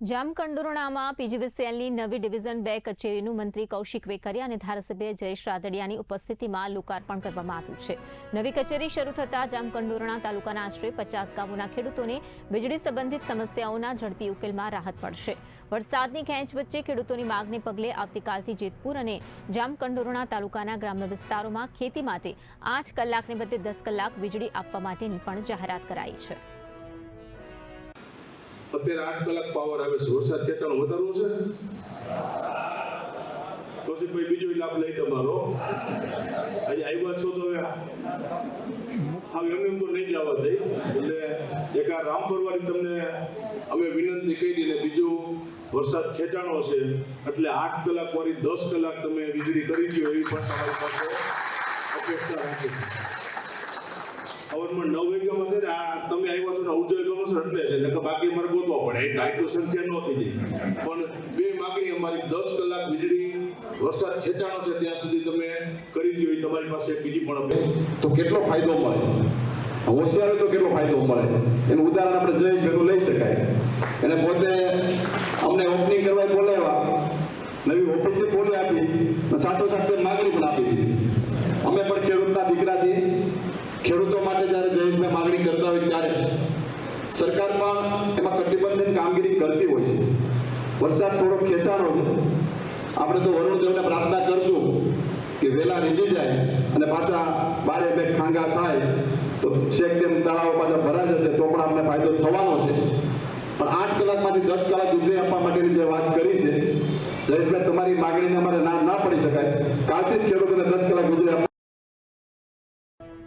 જામકંડોરણામાં પીજીવીસીએલની નવી ડિવિઝન 2 કચેરીનું મંત્રી કૌશિક વેકરિયા અને ધારાસભ્ય જયેશ રાદડિયાની ઉપસ્થિતિમાં લોકાર્પણ કરવામાં આવ્યું છે। નવી કચેરી શરૂ થતાં જામકંડોરણા તાલુકાના આશરે 50 ગામોના ખેડૂતોને વીજળી સંબંધિત સમસ્યાઓના ઝડપી ઉકેલમાં રાહત મળશે। વરસાદની ખેંચ વચ્ચે ખેડૂતોની માંગને પગલે આવતીકાલથી જેતપુર અને જામકંડોરણા તાલુકાના ગ્રામ્ય વિસ્તારોમાં ખેતી માટે 8 કલાકને બદલે 10 કલાક વીજળી આપવા માટેની પણ જાહેરાત કરાઈ છે। અત્યારે 8 કલાક પાવર આવે છે। વરસાદ ખેંચાણો વધારવો છે પછી કોઈ બીજો લાભ લઈ તમારો આજે આવ્યા છો તો હવે એમ તો નહીં જવા દઈ। એટલે એક આ રામ પરવારી તમને અમે વિનંતી કરી ને બીજું વરસાદ ખેંચાણો છે એટલે 8 કલાક વાળી 10 કલાક તમે વીજળી કરી દો એવી પણ તમારી પાસે અપેક્ષા રાખી છે। હવનમાં 9 વાગ્યામાં છે ને તમે આવ્યા છો ને ઉજળ ગમો છો એટલે છે નકર બાકી અમારે ગોતવા પડે એટલે આટલું સંખ્યા નહોતી જાય પણ બે માગણી અમારી 10 કલાક વીજળી વરસાદ ખેંચાણો છે ત્યાં સુધી તમે કરી દો એ તમારી પાસે બીજી પણ તો કેટલો ફાયદો મળે, હોશિયાર તો કેટલો ફાયદો મળે એનું ઉદાહરણ આપણે જયેશ ભેગું લઈ શકાય। એને પોતે અમને ઓપનિંગ કરવા બોલાવ્યા, નવી ઓફિસે ખોલી આપી, સાથોસાથ માગણી પણ આપી દીધી। અમે પણ ખેડૂતના દીકરા છીએ। ખેડૂતો માટે જ્યારે જયેશભાઈ માગણી કરતા હોય ત્યારે સરકાર પણ એમાં કટિબદ્ધ કામગીરી કરતી હોય છે। વરસાદ થોડો ખેંચાણો છે, આપણે તો વરુણદેવને પ્રાર્થના કરશું કે વહેલા રીઝી જાય અને પાછા બારે બે ખાંગા થાય તો શેક તેમ તળાવ પાછા ભરાઈ જશે તો પણ આપણે ફાયદો થવાનો છે। પણ 8 કલાકમાંથી 10 કલાક વીજળી આપવા માટેની જે વાત કરી છે જયેશભાઈ, તમારી માગણીને અમારે ના પડી શકાય। કાલથી જ ખેડૂતોને 10 કલાક વીજળી